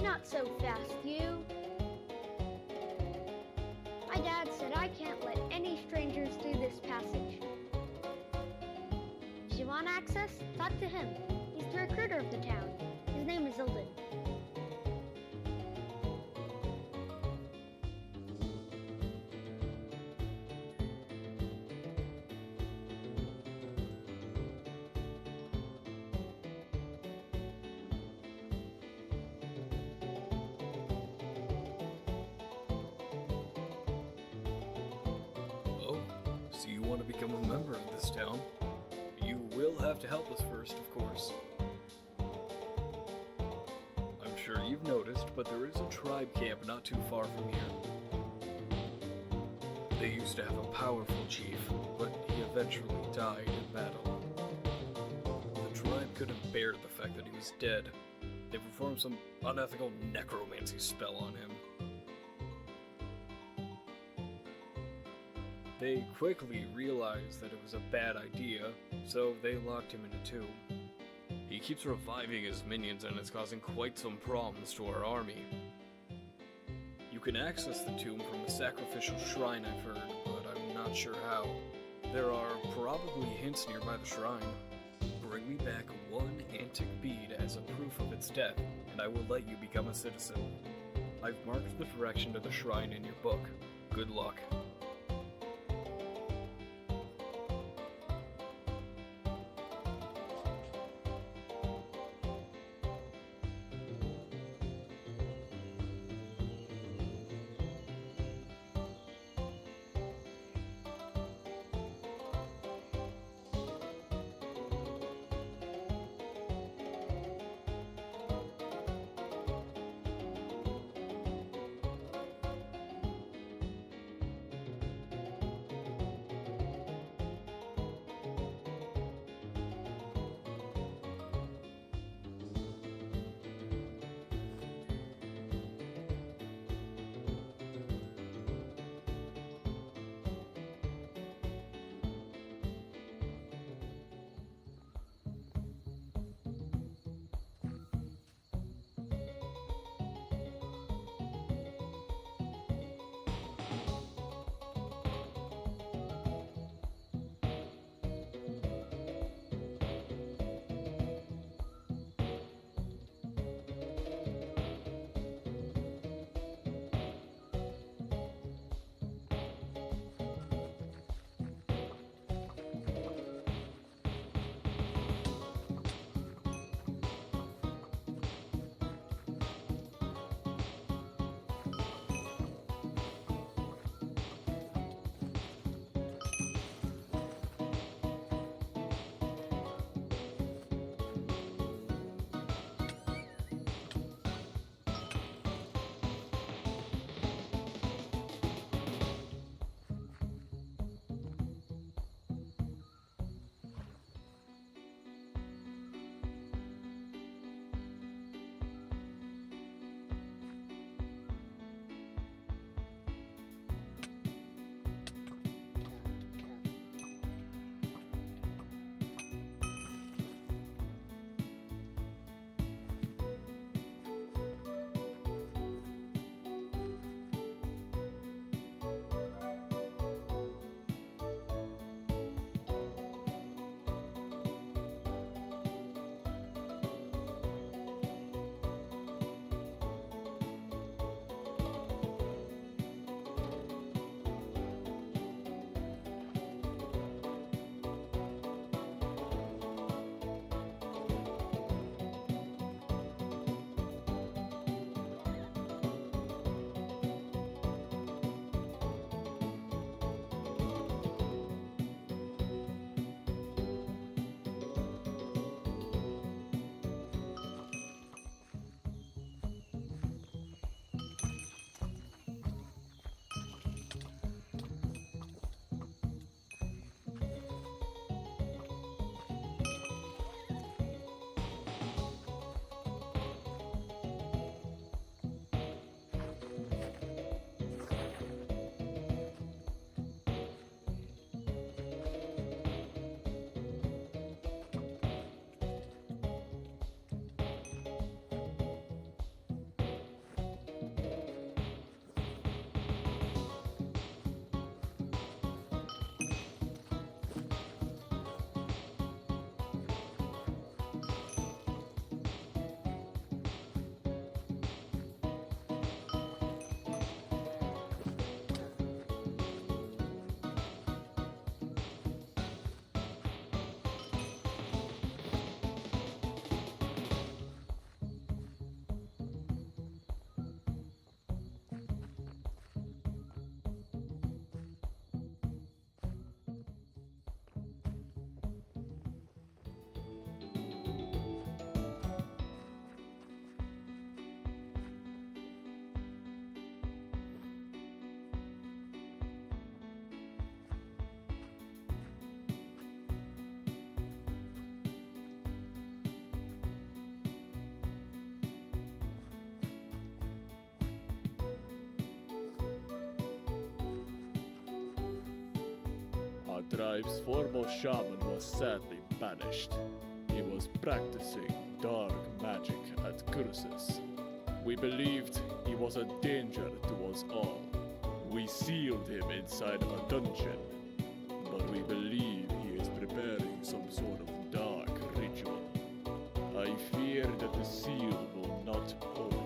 Not so fast, you. My dad said I can't let any strangers through this passage. If you want access, talk to him. He's the recruiter of the town. His name is Ilden. Oh, so you want to become a member of this town? You will have to help us first, of course. I'm sure you've noticed, but there is a tribe camp not too far from here. They used to have a powerful chief, but he eventually died in battle. The tribe couldn't bear the fact that he was dead. They performed some unethical necromancy spell on him. They quickly realized that it was a bad idea, so they locked him in a tomb. He keeps reviving his minions and is causing quite some problems to our army. You can access the tomb from a sacrificial shrine, I've heard, but I'm not sure how. There are probably hints nearby the shrine. Bring me back one antique bead as a proof of its death, and I will let you become a citizen. I've marked the direction to the shrine in your book. Good luck. Our tribe's foremost shaman was sadly banished. He was practicing dark magic at Cursus. We believed he was a danger to us all. We sealed him inside of a dungeon, but we believe he is preparing some sort of dark ritual. I fear that the seal will not hold.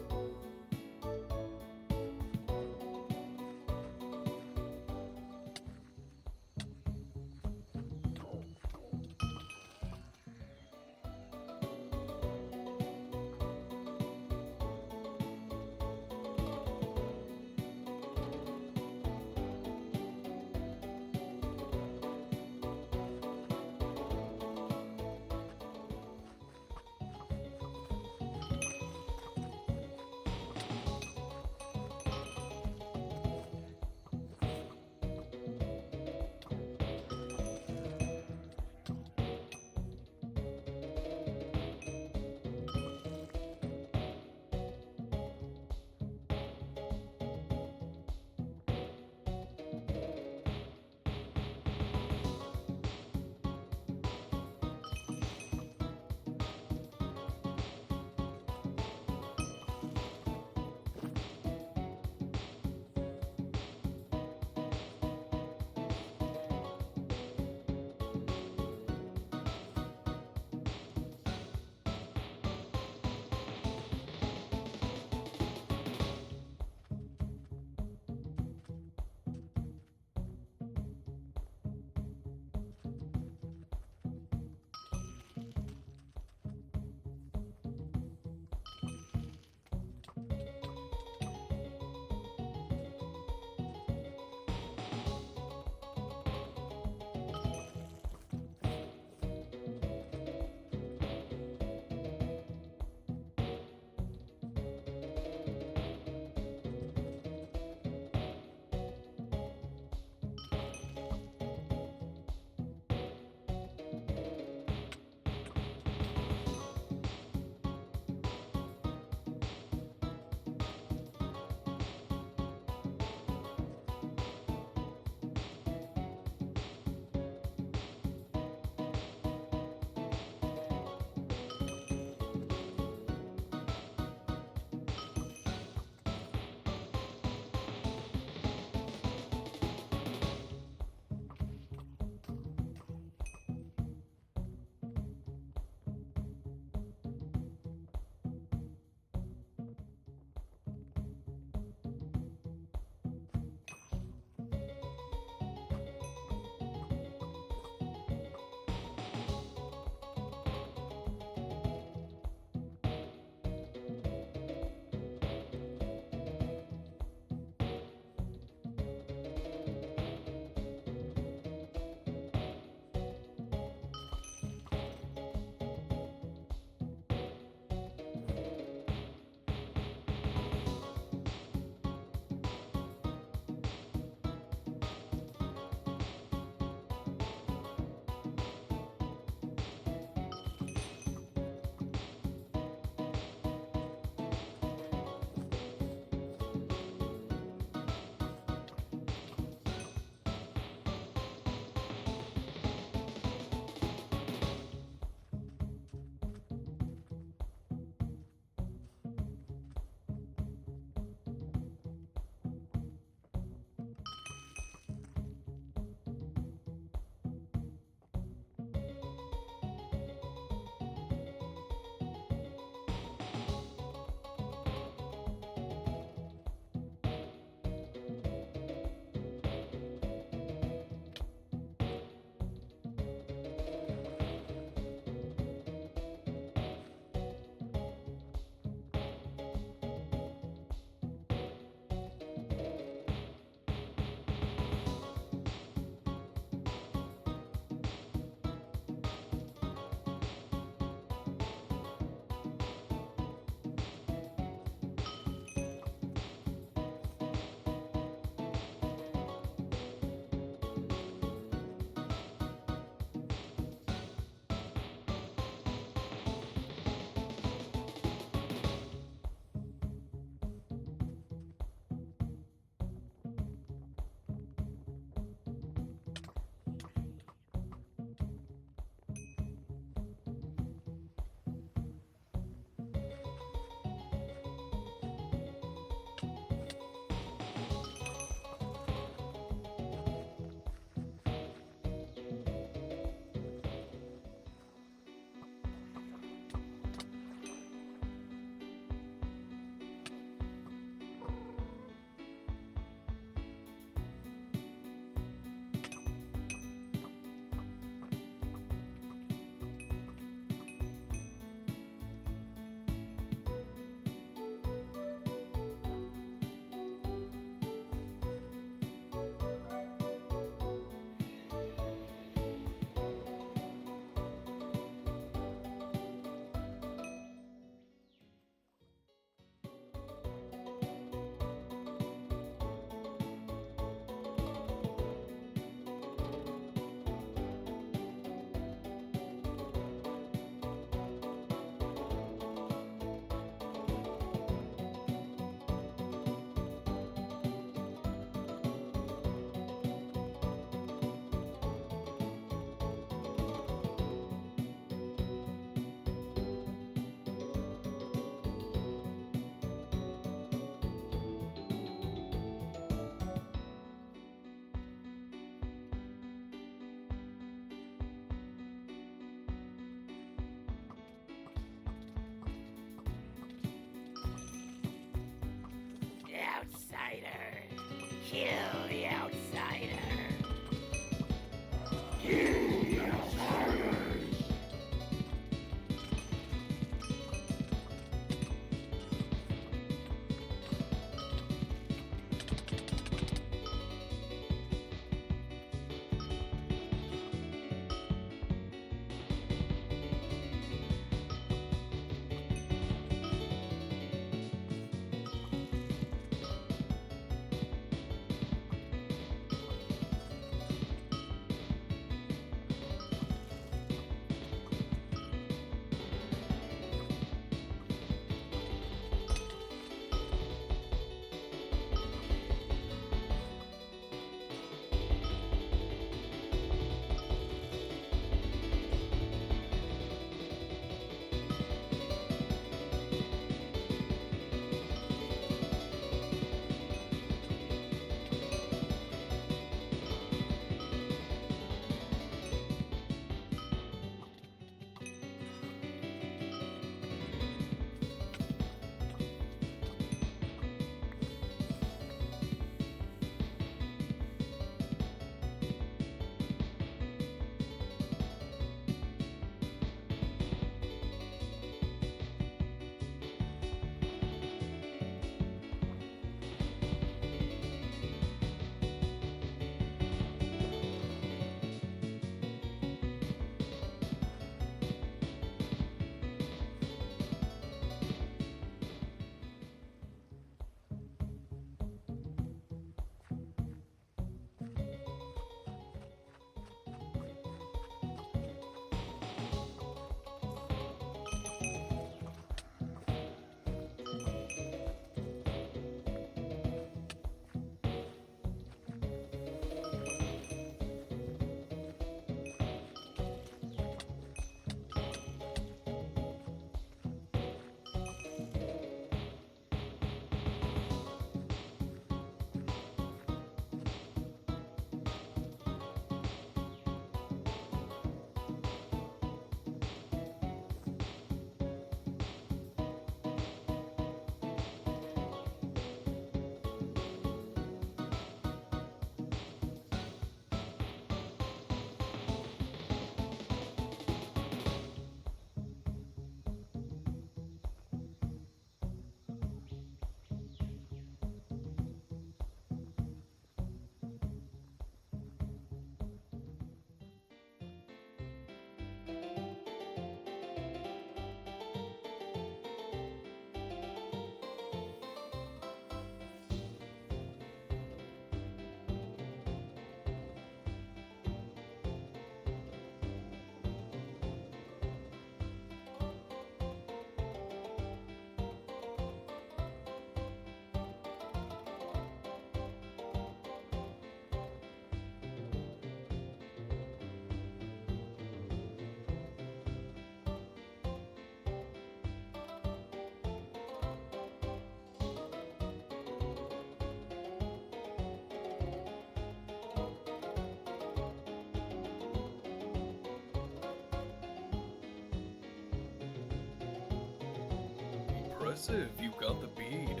Impressive, you got the bead.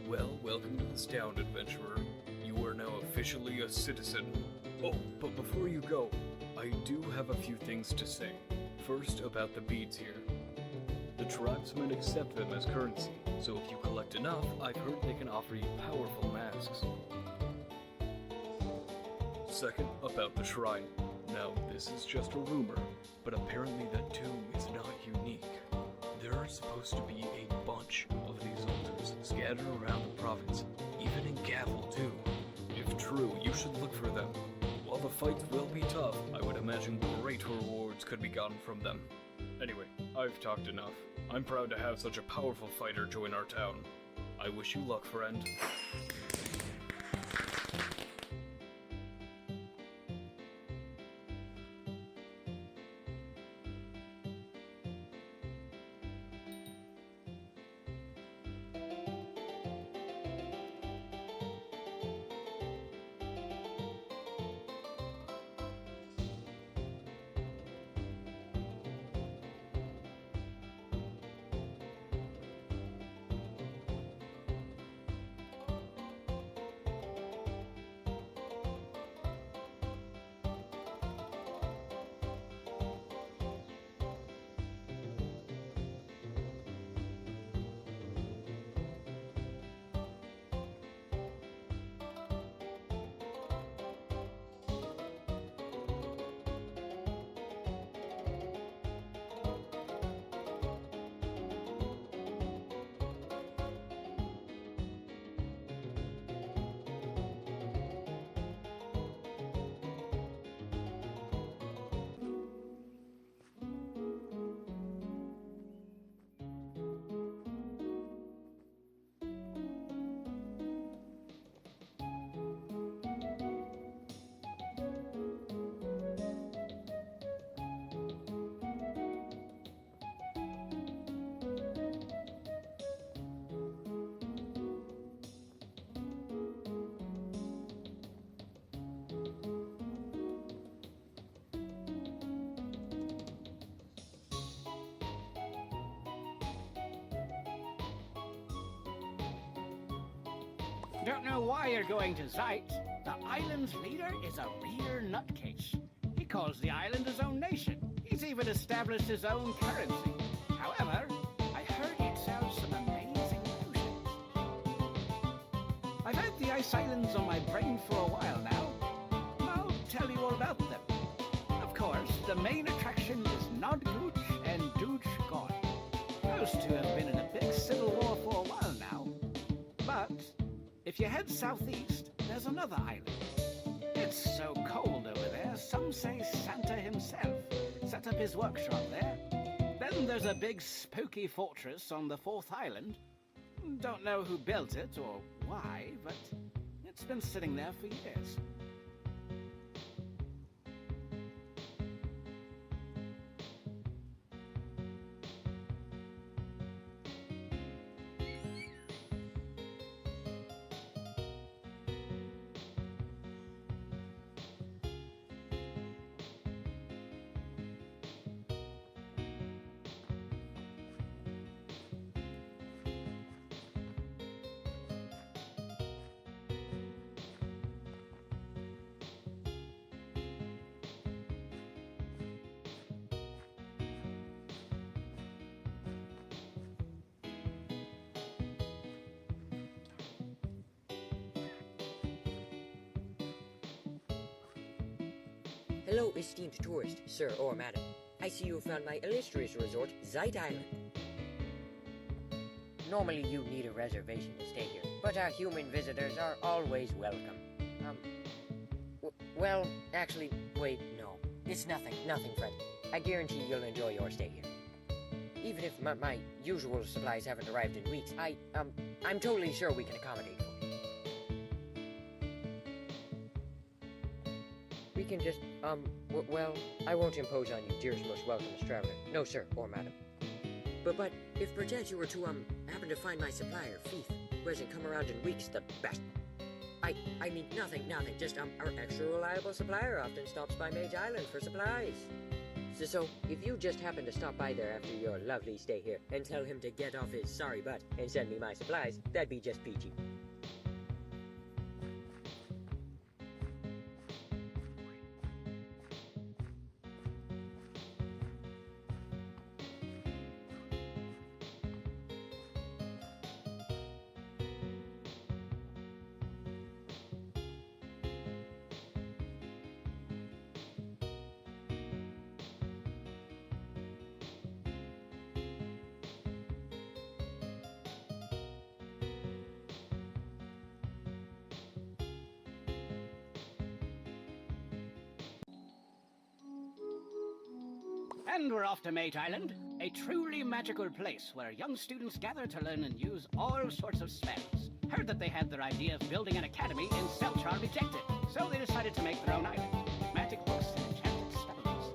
Well, welcome to this town, adventurer. You are now officially a citizen. Oh, but before you go, I do have a few things to say. First, about the beads here. The tribesmen accept them as currency, so if you collect enough, I've heard they can offer you powerful masks. Second, about the shrine. Now, this is just a rumor, but apparently that tomb is not unique. There are supposed to be a bunch of these altars scattered around the province, even in Gavel too. If true, you should look for them. While the fights will be tough, I would imagine great rewards could be gotten from them. Anyway, I've talked enough. I'm proud to have such a powerful fighter join our town. I wish you luck, friend. Don't know why you're going to Zhight. The island's leader is a real nutcase. He calls the island his own nation. He's even established his own currency. However, I heard he'd sell some amazing potions. I've had the Ice Islands on my brain for a while now. I'll tell you all about them. Of course, the main attraction is Nodgooch and Dooch God. Those two have been in a big civil war for a while now. But if you head southeast, there's another island. It's so cold over there, some say Santa himself set up his workshop there. Then there's a big spooky fortress on the fourth island. Don't know who built it or why, but it's been sitting there for years. Hello, esteemed tourist, sir or madam. I see you have found my illustrious resort, Zhight Island. Normally you need a reservation to stay here, but our human visitors are always welcome. Well, actually, wait, no. It's nothing, Fred. I guarantee you'll enjoy your stay here. Even if my usual supplies haven't arrived in weeks, I'm totally sure we can accommodate for you. We can just, well, I won't impose on you, dearest most welcomeous traveler. No, sir, or madam. But if perchance you were to, happen to find my supplier, Fief, who hasn't come around in weeks, the best. I mean, nothing, just, our extra reliable supplier often stops by Mage Island for supplies. So, if you just happen to stop by there after your lovely stay here and tell him to get off his sorry butt and send me my supplies, that'd be just peachy. And we're off to Mate Island, a truly magical place where young students gather to learn and use all sorts of spells. Heard that they had their idea of building an academy in Selchar rejected, so they decided to make their own island, with magic books and enchanted spells.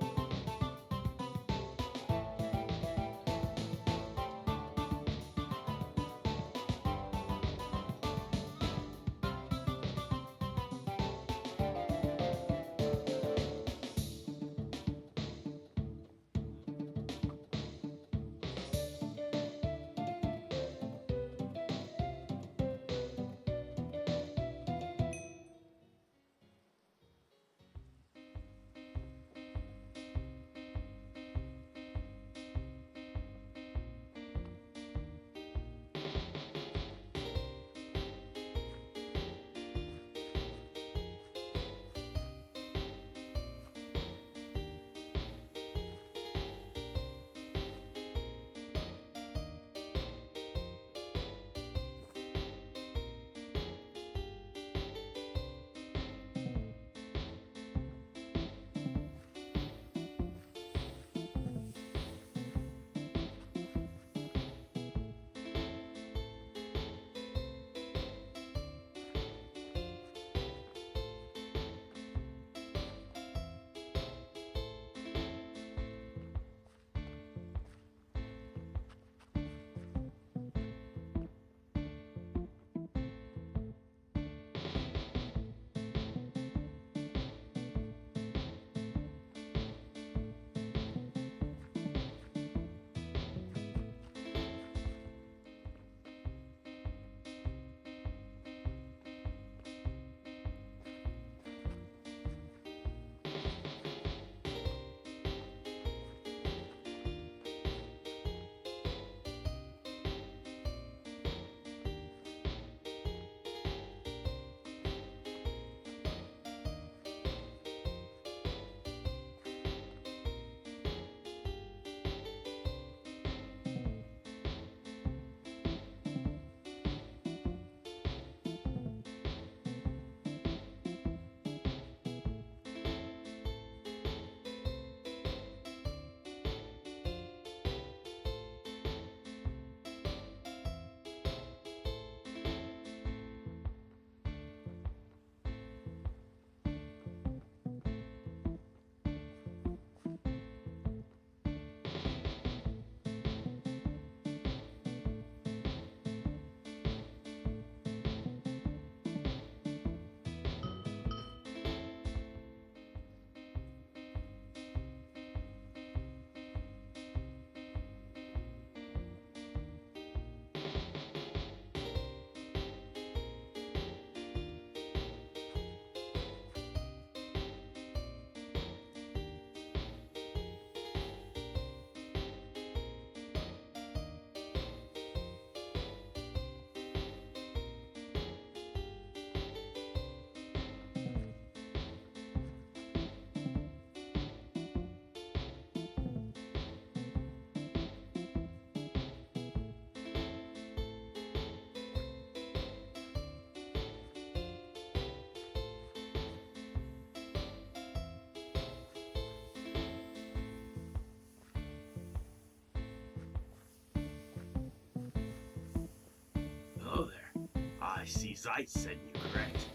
see Zhight sent you, correct?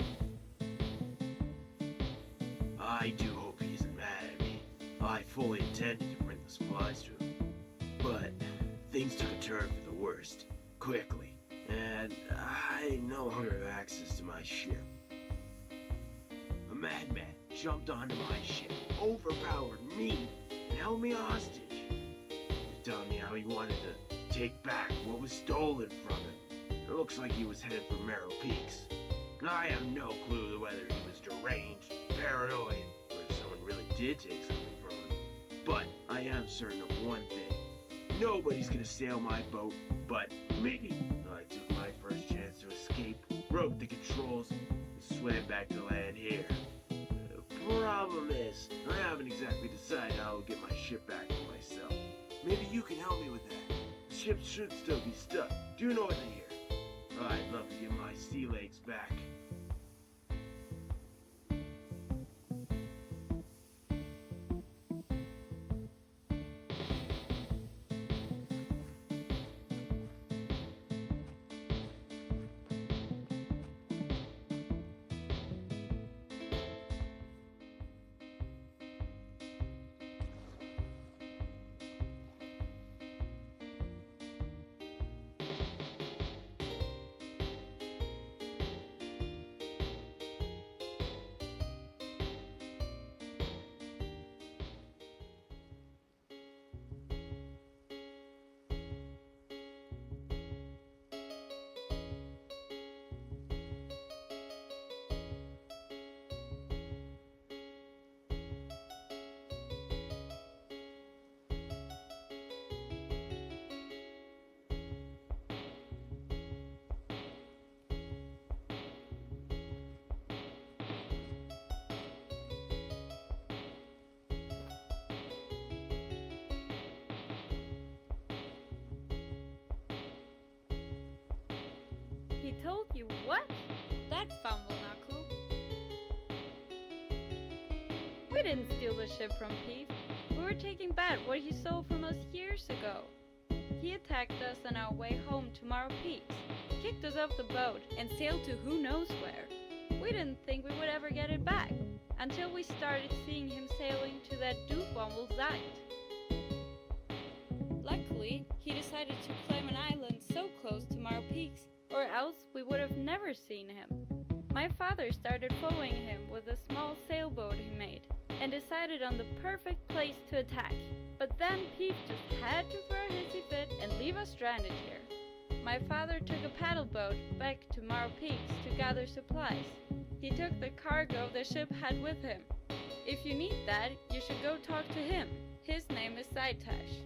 I do hope he isn't mad at me. I fully intended to bring the supplies to him. But things took a turn for the worst, quickly, and I no longer have access to my ship. A madman jumped onto my ship, overpowered me, and held me hostage. He was telling me how he wanted to take back what was stolen from him. It looks like he was headed for Merrill Peaks. I have no clue whether he was deranged, paranoid, or if someone really did take something from him. But I am certain of one thing. Nobody's gonna sail my boat but me. I took my first chance to escape, broke the controls, and swam back to land here. The problem is, I haven't exactly decided how I'll get my ship back to myself. Maybe you can help me with that. The ship should still be stuck due north of here. I'd love to get my sea legs back. He told you what? That fumble knuckle. We didn't steal the ship from Pete. We were taking back what he stole from us years ago. He attacked us on our way home to Morrow Peaks, kicked us off the boat, and sailed to who knows where. We didn't think we would ever get it back, until we started seeing him sailing to that for-Zhight. Luckily, he decided to climb an island so close to Morrow Peaks, or else we would have never seen him. My father started following him with a small sailboat he made, and decided on the perfect place to attack. But then Pete just had to throw a hissy fit and leave us stranded here. My father took a paddle boat back to Morrow Peaks to gather supplies. He took the cargo the ship had with him. If you need that, you should go talk to him. His name is Zaitash.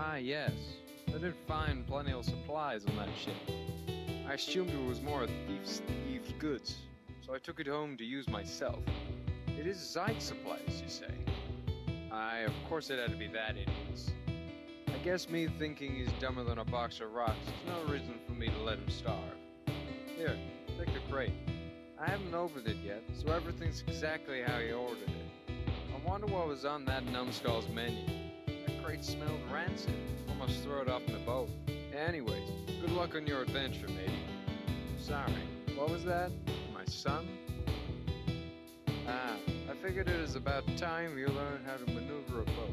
Ah, yes. I did find plenty of supplies on that ship. I assumed it was more a thief's goods, so I took it home to use myself. It is Zhight supplies, you say? Aye, of course it had to be that idiot's. I guess me thinking he's dumber than a box of rocks is no reason for me to let him starve. Here, take the crate. I haven't opened it yet, so everything's exactly how he ordered it. I wonder what was on that numbskull's menu. That crate smelled rancid. Almost throw it off in the boat. Anyways, good luck on your adventure, matey. Sorry, what was that? My son? Ah, I figured it is about time you learned how to maneuver a boat.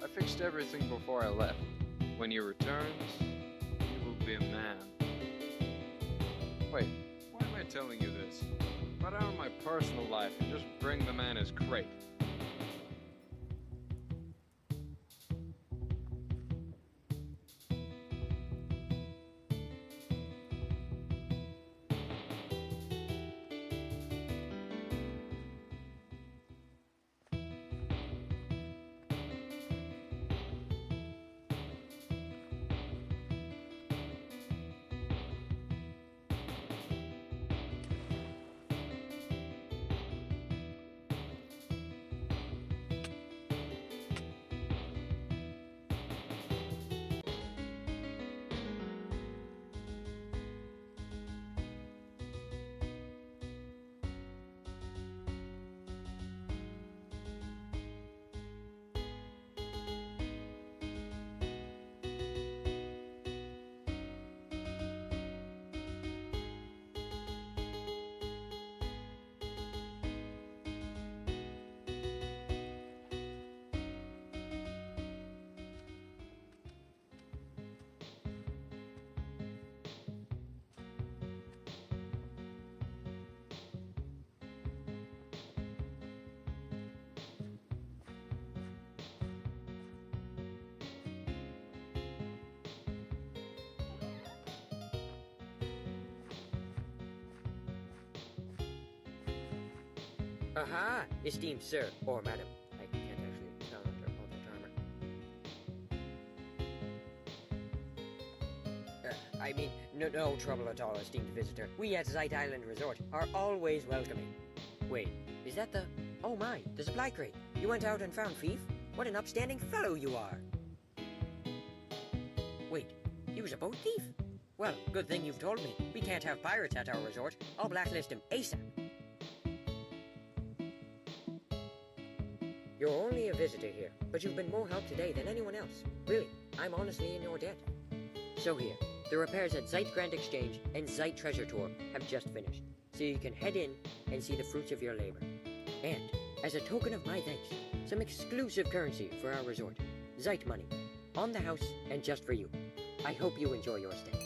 I fixed everything before I left. When he returns, he will be a man. Wait, why am I telling you this? Cut out of my personal life and just bring the man his crate. Aha, esteemed sir, or madam. I can't actually tell under all that armor. I mean, no trouble at all, esteemed visitor. We at Zhight Island Resort are always welcoming. Wait, is that the... Oh my, the supply crate. You went out and found Thief? What an upstanding fellow you are. Wait, he was a boat thief? Well, good thing you've told me. We can't have pirates at our resort. I'll blacklist him ASAP. You're only a visitor here, but you've been more help today than anyone else. Really, I'm honestly in your debt. So here, the repairs at Zhight Grand Exchange and Zhight Treasure Tour have just finished, so you can head in and see the fruits of your labor. And, as a token of my thanks, some exclusive currency for our resort. Zhight money. On the house and just for you. I hope you enjoy your stay.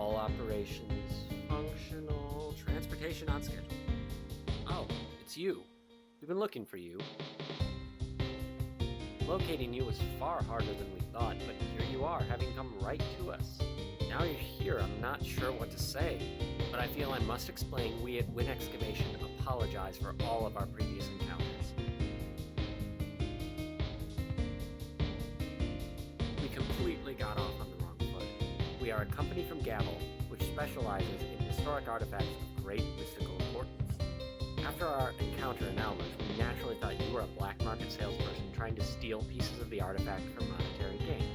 All operations functional. Transportation on schedule. Oh, it's you. We've been looking for you. Locating you was far harder than we thought, but here you are, having come right to us. Now you're here, I'm not sure what to say, but I feel I must explain we at Wynn Excavation apologize for all of our previous encounters. We completely got off on the wrong foot. We are a company from Gavel, which specializes in historic artifacts of great mystical importance. After our encounter in Elmer's, we naturally thought you were a black market salesperson trying to steal pieces of the artifact for monetary gain.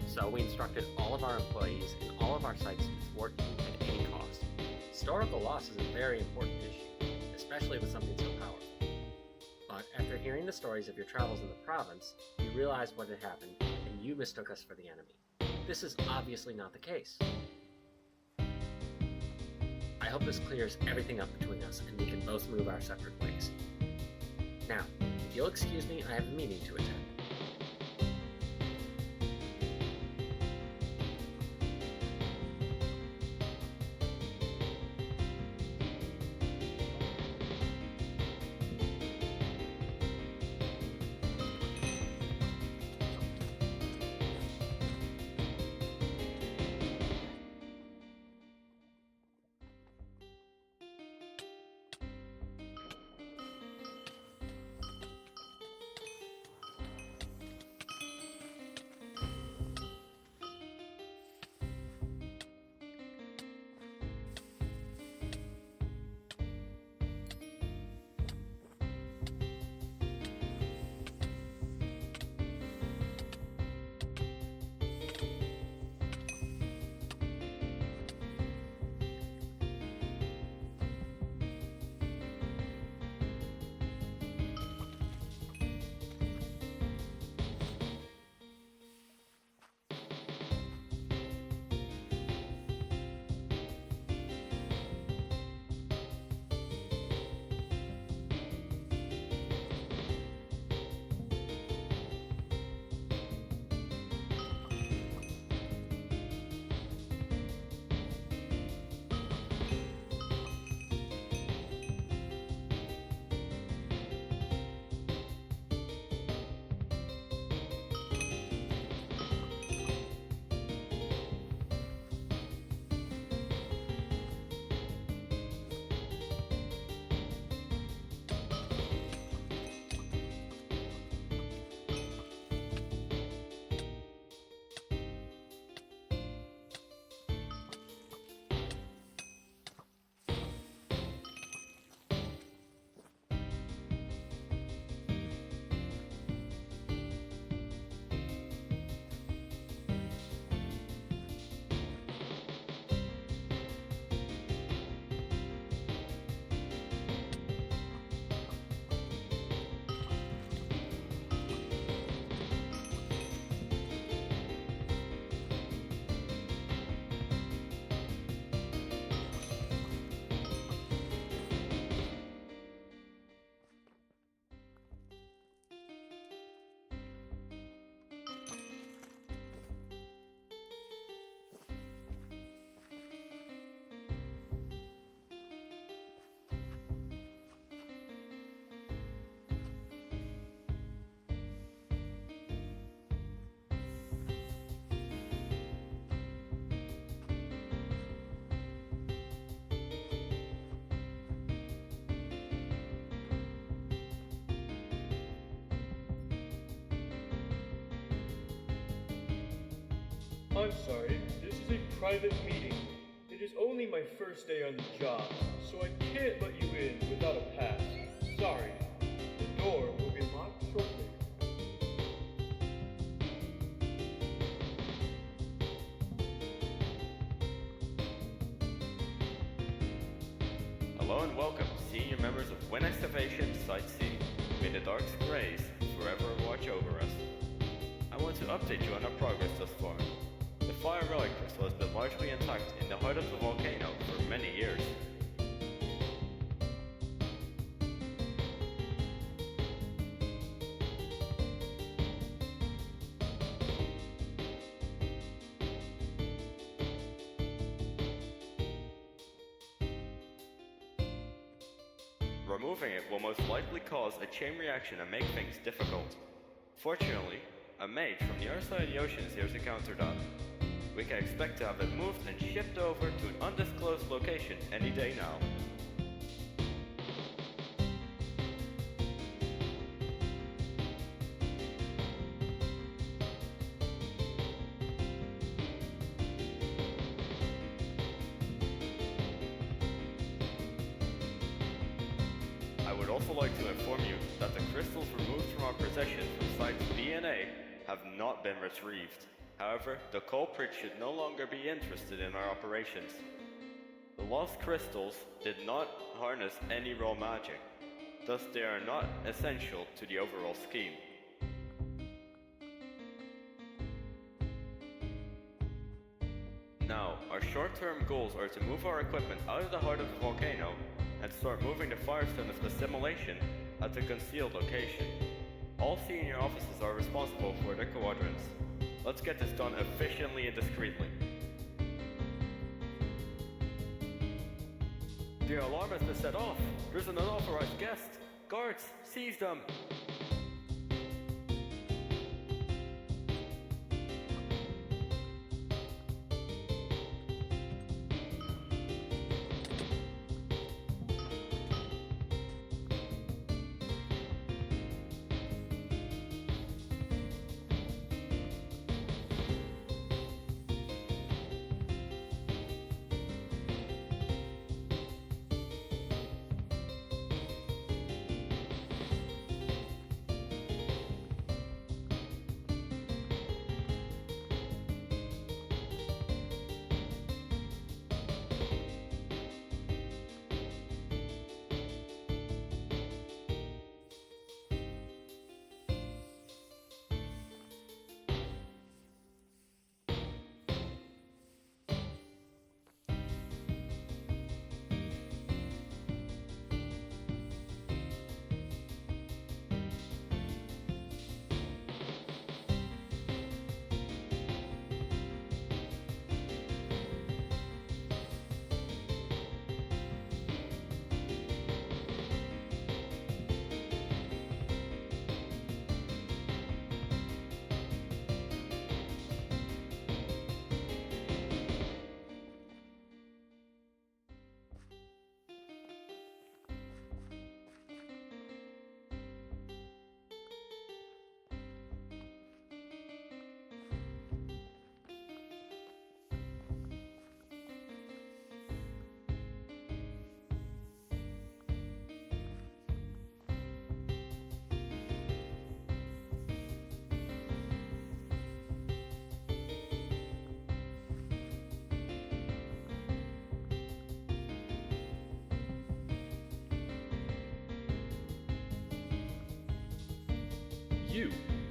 So we instructed all of our employees and all of our sites to thwart you at any cost. Historical loss is a very important issue, especially with something so powerful. But after hearing the stories of your travels in the province, we realized what had happened, and you mistook us for the enemy. This is obviously not the case. I hope this clears everything up between us, and we can both move our separate ways. Now, if you'll excuse me, I have a meeting to attend. I'm sorry, this is a private meeting. It is only my first day on the job, so I can't let you in without a pass. Sorry. The door will be locked shortly. Hello and welcome, senior members of Wynn Excavation Site C. May the dark grace forever watch over us. I want to update you on our progress thus far. The fire relic crystal has been largely intact in the heart of the volcano for many years. Removing it will most likely cause a chain reaction and make things difficult. Fortunately, a mage from the other side of the ocean is here to counter that. We can expect to have it moved and shipped over to an undisclosed location any day now. I would also like to inform you that the crystals removed from our possession from Zhight's DNA have not been retrieved. However, the culprit should no longer be interested in our operations. The lost crystals did not harness any raw magic, thus they are not essential to the overall scheme. Now, our short-term goals are to move our equipment out of the heart of the volcano and start moving the Firestone of assimilation at a concealed location. All senior officers are responsible for their quadrants. Let's get this done efficiently and discreetly. The alarm has been set off. There's an unauthorized guest. Guards, seize them.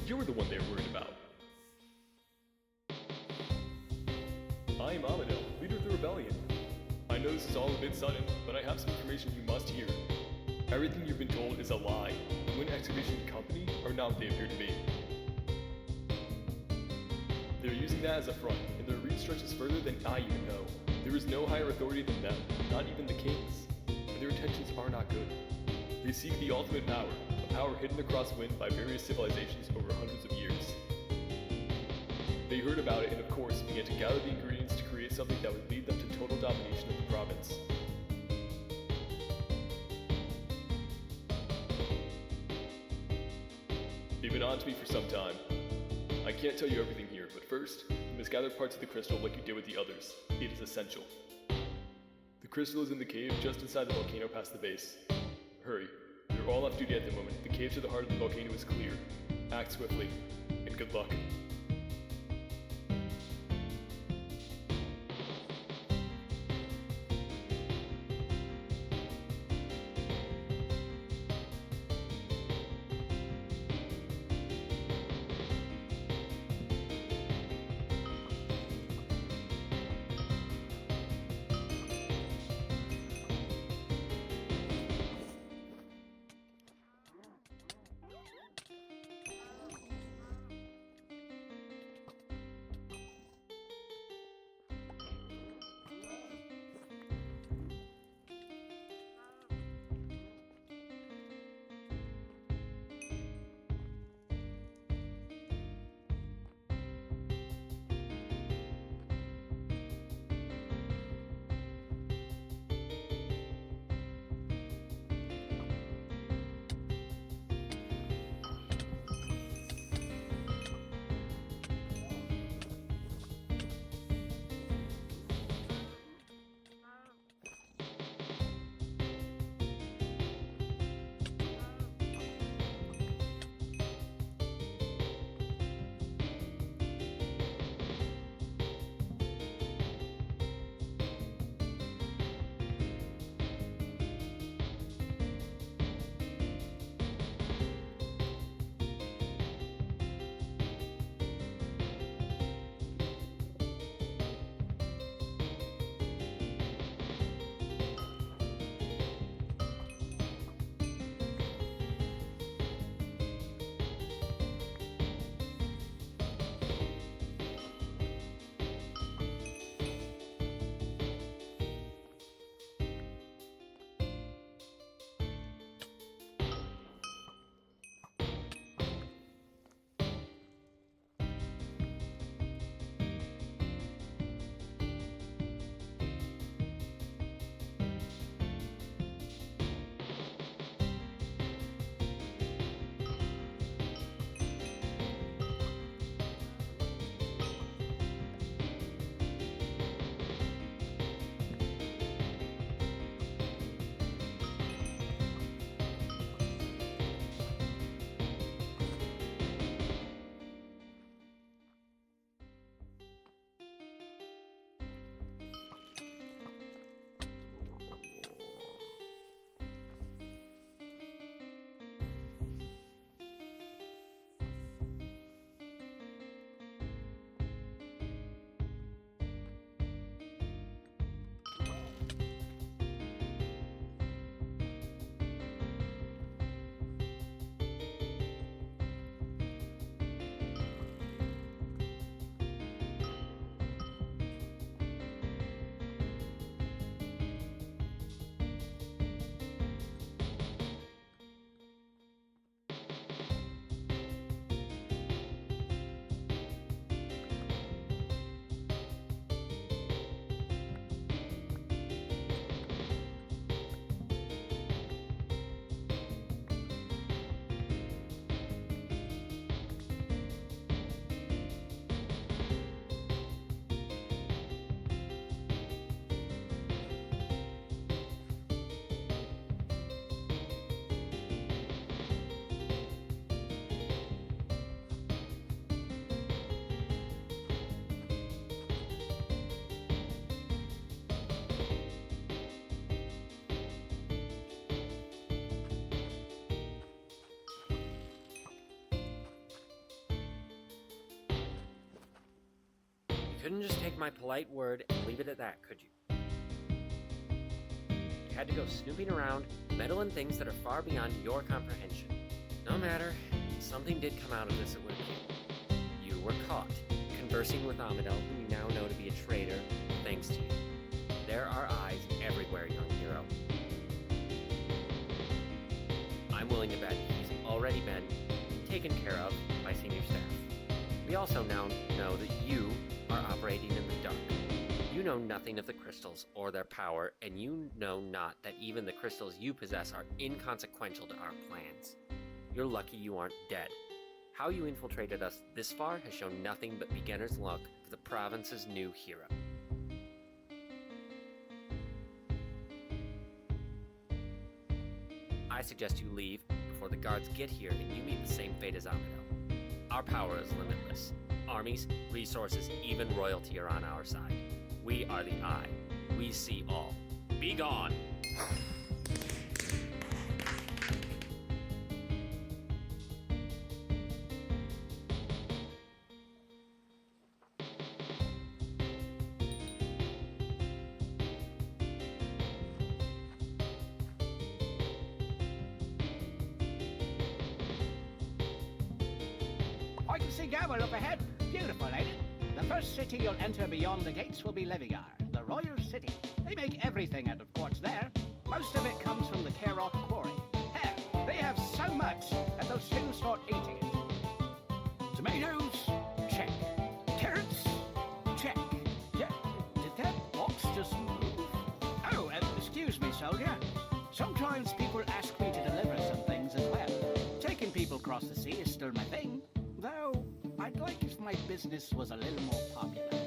You were the one they were worried about. I am Amidel, leader of the rebellion. I know this is all a bit sudden, but I have some information you must hear. Everything you've been told is a lie. The Wynn Excavation Company are not what they appear to be. They're using that as a front, and their reach stretches further than I even know. There is no higher authority than them, not even the kings. And their intentions are not good. They seek the ultimate power, a power hidden across Wynn by various civilizations over hundreds of years. They heard about it and of course began to gather the ingredients to create something that would lead them to total domination of the province. They've been on to me for some time. I can't tell you everything here, but first, you must gather parts of the crystal like you did with the others. It is essential. The crystal is in the cave just inside the volcano past the base. Hurry. You're all off duty at the moment. The cave to the heart of the volcano is clear. Act swiftly, and good luck. couldn't just take my polite word and leave it at that, could you? You had to go snooping around, meddle in things that are far beyond your comprehension. No matter, something did come out of this at Wynncraft. You were caught, conversing with Amidel, who you now know to be a traitor, thanks to you. There are eyes everywhere, young hero. I'm willing to bet he's already been taken care of by senior staff. We also now know that you are operating in the dark. You know nothing of the crystals or their power, and you know not that even the crystals you possess are inconsequential to our plans. You're lucky you aren't dead. How you infiltrated us this far has shown nothing but beginner's luck for the province's new hero. I suggest you leave before the guards get here and you meet the same fate as Amidel. Our power is limitless. Armies, resources, even royalty are on our side. We are the Eye. We see all. Be gone! I can see Gavel up ahead. Beautiful, ain't it? The first city you'll enter beyond the gates will be Levigar, the royal city. They make everything out of quartz there. Most of it comes from the Kerok quarry. Hell, they have so much that they'll soon start eating it. Tomatoes? Check. Carrots? Check. Yeah, did that box just move? Oh, excuse me, soldier. Sometimes people ask me to deliver some things as well. Taking people across the sea is still my thing. Though, I'd like if my business was a little more popular.